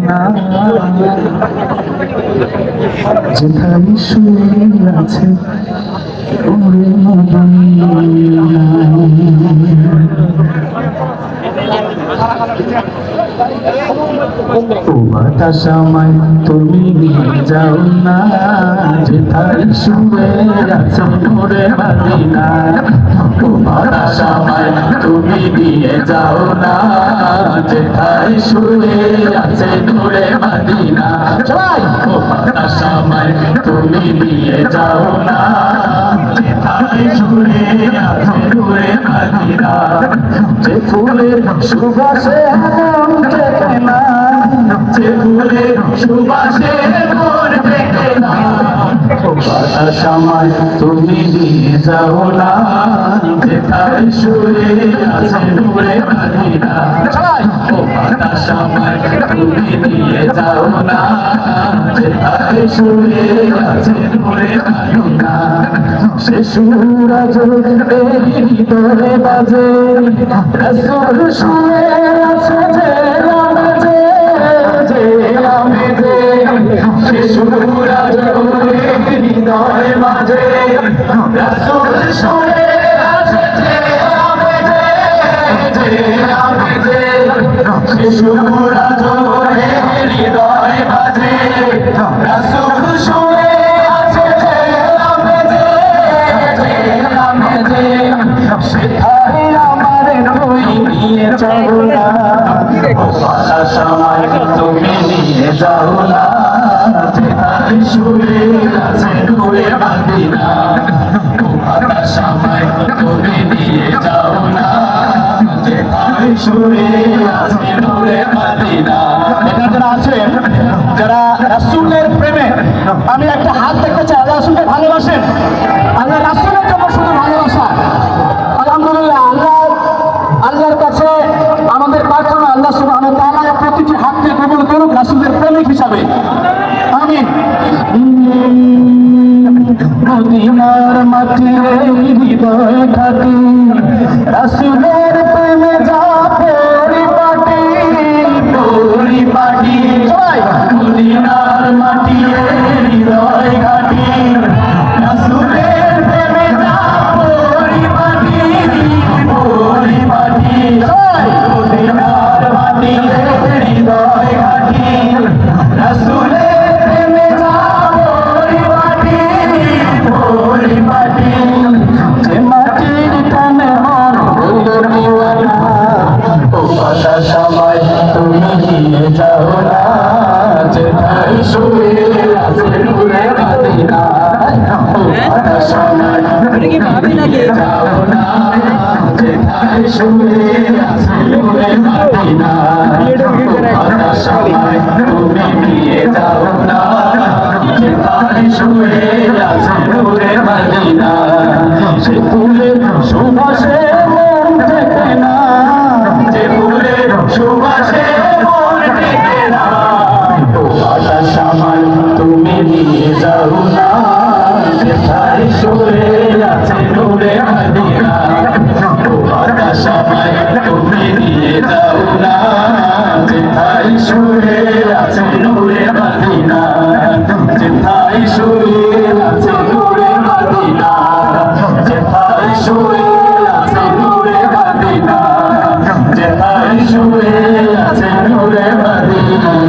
না যেখানে শুয়ে আছে ওরে মদিনা। তোমার সময় তুমি নিয়ে যাও না যেথায় শুয়ে আছে নূরে মদিনা। তোমার সময় তুমি নিয়ে যাও না যেথায় শুয়ে আছে নূরে মদিনা। সবাই তোমার সময় তুমি নিয়ে যাও না যেথায় শুয়ে আছে নূরে মদিনা। যে ফুলের সুবাসে না যে ফুলের সুবাসে মন থেকে না বাতাস সময় তুমি নিয়ে যাও না যেথায় শুয়ে আছে নূরে মদিনা। বাতাস সময় তুমি নিয়ে যাও না যেথায় শুয়ে আছে নূরে মদিনা। সে সূরজ হৃদয়ে বাজে রাসূল শুয়ে আছে যে সূরজ হৃদয় মাঝে রাসূল শুয়ে আছে যে সূরজ হৃদয় মাঝে রাসূল শুয়ে আছে যে সেথায় আমার নই নিয়ে যাও না বাতাস সময় তুমি নিয়ে যাও না যেথায় শুয়ে আছে নূরে মদিনা। বাতাস সময় তুমি নিয়ে যাও না যেথায় শুয়ে আছে নূরে মদিনা। এখানে যারা আছেন যারা রাসূলের প্রেমে আমি একটা হাত দেখতে চাই। আল্লাহ রাসূলকে ভালোবাসেন? আল্লাহ রাসূলের জন্য শুধু ভালোবাসা। আলহামদুলিল্লাহ আল্লাহর কাছে আমাদের প্রার্থনা আল্লাহ সুবহানাহু ওয়া তাআলা প্রতিটি হাতকে কবুল করুক রাসূলের প্রেমিক হিসাবে। আমিন। মদিনার মাটিরে হৃদয় থাকি রাসূলের প্রেমে যা পরিপাটি পরিপাটি। মদিনার মাটিরে হৃদয় ঘাটি রাসূলের প্রেমে যা পরিপাটি পরিপাটি। মদিনার মাটিরে হৃদয় ঘাটি রাসূলের প্রেমে যা পরিপাটি পরিপাটি। যে মাটির টানে মন হইল দিওয়ানা ও বাতাস সময় তুমি নিয়ে যাও না যেথায় শুয়ে আছে নূরে মদিনা। ও বাতাস সময় তুমি নিয়ে যাও না যেথায় শুয়ে আছে নূরে মদিনা। ও বাতাস সময় তুমি নিয়ে যাও না যেথায় শুয়ে আছে নূরে মদিনা। সে ফুলের সুবাসে মন থেকে না যে ফুলের সুবাসে মন থেকে না। বাতাস সময় তুমি নিয়ে যাও না যেথায় শুয়ে আছে নূরে মদিনা। বাতাস সময় তুমি নিয়ে যাও না যেথায় শুয়ে আছে নূরে মদিনা। যেথায় শুয়ে আছে নূরে মদিনা। যেথায় শুয়ে আছে নূরে মদিনা। যেথায় শুয়ে আছে নূরে মদিনা।